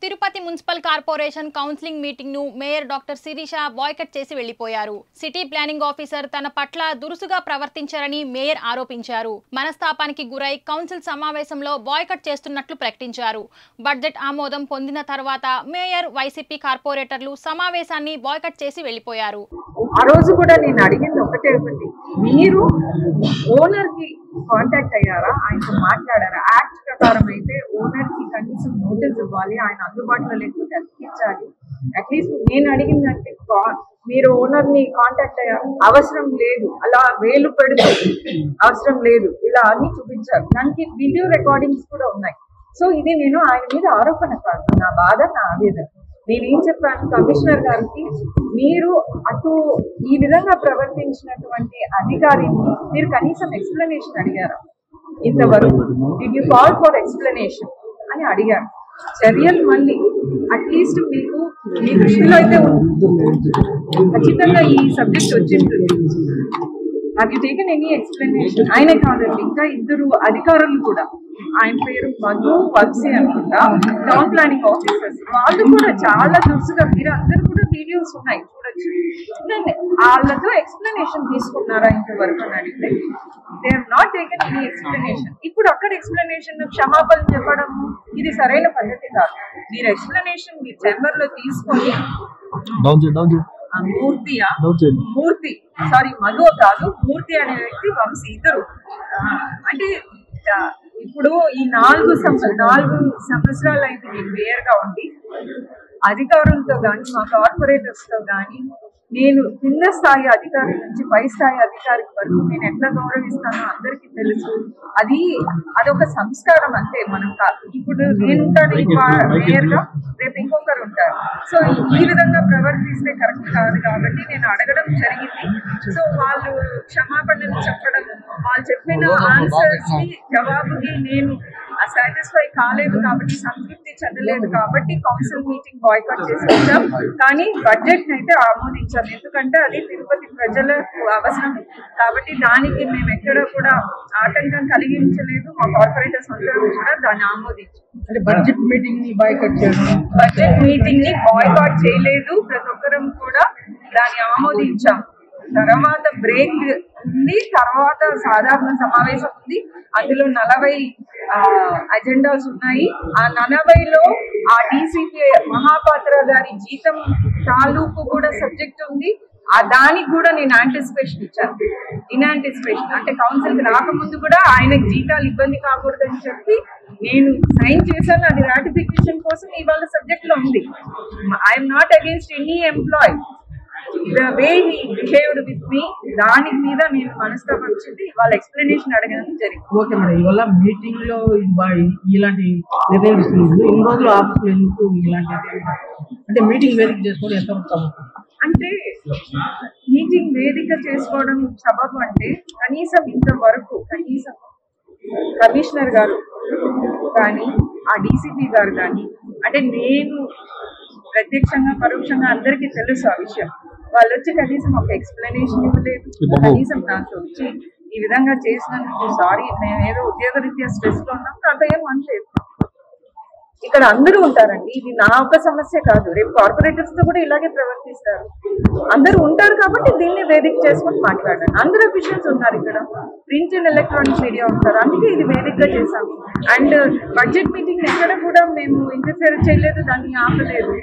Tirupati municipal corporation counselling meeting ను mayor doctor Sirisha boycott చేసి వెళ్లిపోయారు. సిటీ ప్లానింగ్ ఆఫీసర్ తన పట్ల దురుసుగా ప్రవర్తించారని మేయర్ ఆరోపించారు. మనస్తాపానికి గురై కౌన్సిల్ సమావేశంలో బాయ్కట్ చేస్తున్నట్లు ప్రకటించారు. బడ్జెట్ ఆమోదం పొందిన తర్వాత మేయర్ వైసీపీ కార్పొరేటర్లు సమావేశాన్ని బాయ్కట్ చేసి వెళ్లిపోయారు. ఆ రోజు కూడా నేను అడిగింది ఒకటే ఒకటి, మీరు ఓనర్ కి కాంటాక్ట్ అయ్యారా, ఆయనతో మాట్లాడారా? యాక్ట్ ప్రకారం అయితే ఓనర్ కి కనీసం నోటీస్ ఇవ్వాలి, ఆయన అందుబాటులో లేకపోతే అతికించాలి. అట్లీస్ట్ నేను అడిగిందంటే మీరు ఓనర్ ని కాంటాక్ట్ అయ్యారు, అవసరం లేదు, అలా వేలు పెడుతూ అవసరం లేదు, ఇలా అన్ని చూపించారు. దానికి వీడియో రికార్డింగ్స్ కూడా ఉన్నాయి. సో ఇది నేను ఆయన మీద ఆరోపణ కాదు, నా బాధ, నా ఆవేదన. నేనేం చెప్పాను కమిషనర్ గారికి, మీరు అటు ఈ విధంగా ప్రవర్తించినటువంటి అధికారిని మీరు కనీసం ఎక్స్ప్లెనేషన్ అడిగారా? ఇంతవరకు did you call for explanation అని అడిగారు. చర్యలు మళ్ళీ అట్లీస్ట్ మీకు మీ దృష్టిలో అయితే ఖచ్చితంగా ఈ సబ్జెక్ట్ వచ్చింటుంది. Have you taken any explanation? ఆయనే కాదండి, ఇంకా ఇద్దరు అధికారులు కూడా, ఆయన పేరు మధు, వంశీ అనుకుంటా, టౌన్ ప్లానింగ్ ఆఫీసర్స్, వాళ్ళు కూడా చాలా దురుసుగా, మీరు అందరు కూడా వీడియోస్ ఉన్నాయి చూడొచ్చు, వాళ్ళతో ఎక్స్ప్లెనేషన్ తీసుకున్నారా ఇంతవరకు అని అడిగితే they have not taken any explanation. ఇప్పుడు అక్కడ ఎక్స్ప్లెనేషన్ క్షమాపణ చెప్పడము ఇది సరైన పద్ధతి కాదు. మీరు ఎక్స్ప్లెనేషన్ మీ ఛాంబర్ లో తీసుకొని మూర్తి సారీ మధు కాదు, మూర్తి అనే వ్యక్తి, వంశీ, ఇద్దరు. అంటే ఇప్పుడు ఈ 4 సంవత్సరాలు అయితే నేను మేయర్ గా ఉండి అధికారులతో కానీ మా కార్పొరేటర్స్ తో కానీ నేను కింద స్థాయి అధికారి నుంచి పై స్థాయి అధికారి వరకు నేను ఎట్లా గౌరవిస్తానో అందరికీ తెలుసు. అదొక సంస్కారం అంతే. మనం ఇప్పుడు నేను ఉంటాను మేయర్ గా, రేపు ఇంకొకరు ఉంటారు. సో ఈ విధంగా ప్రవర్తిస్తే కరెక్ట్ కాదు కాబట్టి నేను అడగడం జరిగింది. సో వాళ్ళు క్షమాపణలు చెప్పడం, వాళ్ళు చెప్పిన ఆన్సర్స్ కి జవాబుకి నేను సాటిస్ఫై కాలేదు కాబట్టి, సంతృప్తి చెందలేదు కాబట్టి కౌన్సిల్ మీటింగ్ బాయ్కాట్ చేసి వచ్చాం. కానీ బడ్జెట్ అయితే ఆమోదించాం, ఎందుకంటే అది తిరుపతి ప్రజలకు అవసరం కాబట్టి దానికి మేము ఎక్కడ కూడా ఆటంకం కలిగించలేదు. మా కార్పొరేటర్స్ అందరూ కూడా దాన్ని ఆమోదించాం. అంటే బడ్జెట్ మీటింగ్ ని బాయ్కాట్ చేయలేదు, ప్రతి ఒక్కరం కూడా దాన్ని ఆమోదించాం. తర్వాత బ్రేక్ ఉంది, తర్వాత సాధారణ సమావేశం ఉంది. అందులో 40 అజెండాస్ ఉన్నాయి. ఆ 40లో ఆ డీసీపీ మహాపాత్ర గారి జీతం తాలూకు కూడా సబ్జెక్ట్ ఉంది. దానికి కూడా నేను యాంటిసిపేషన్ ఇచ్చాను. ఇన్యాంటిసిపేషన్ అంటే కౌన్సిల్ కి రాకముందు కూడా ఆయనకు జీతాలు ఇబ్బంది కాకూడదని చెప్పి నేను సైన్ చేశాను. అది రాటిఫికేషన్ కోసం ఇవాళ సబ్జెక్ట్ లో ఉంది. I'm not against any employee. The way he behaved with me, దాని మీద నేను మనస్తాపం వచ్చింది. వాళ్ళ ఎక్స్ప్లెనేషన్ అడగడం జరిగింది. ఓకే మేడం, ఇవాళ మీటింగ్ లో ఇలాంటి నిర్ణయం ఇస్తుంది. ఇన్ని రోజులు ఆఫీస్ ఎందుకు ఇలాంటి అంటే మీటింగ్ వేదిక చేసుకోవడం ఎంత అంటే మీటింగ్ వేదిక చేసుకోవడం సబబు అంటే కనీసం ఇంతవరకు కమిషనర్ గారు కానీ ఆ డీసీపీ గారు కానీ, అంటే నేను ప్రత్యక్షంగా పరోక్షంగా అందరికీ తెలుసు ఆ విషయం, వాళ్ళు వచ్చి కనీసం ఒక ఎక్స్ప్లెనేషన్ ఇవ్వలేదు. కనీసం నాతో వచ్చి ఈ విధంగా చేసినందుకు సారీ, నేను ఏదో ఉద్యోగరీత్యా స్ట్రెస్ లో ఉన్నాం, నాతో ఏం అనలేదు. ఇక్కడ అందరూ ఉంటారండి, ఇది నా ఒక సమస్య కాదు, రేపు కార్పొరేటర్స్ తో కూడా ఇలాగే ప్రవర్తిస్తారు. అందరూ ఉంటారు కాబట్టి దీన్ని వేదిక చేసుకొని మాట్లాడారు. అందరూ అఫీషియల్స్ ఉన్నారు ఇక్కడ, ప్రింట్ అండ్ ఎలక్ట్రానిక్ మీడియా ఉంటారు, అందుకే ఇది వేదికగా చేశాము. అండ్ బడ్జెట్ మీటింగ్ ఎక్కడ కూడా మేము ఇంటర్ఫియర్ చేయలేదు, దాన్ని ఆపలేదు.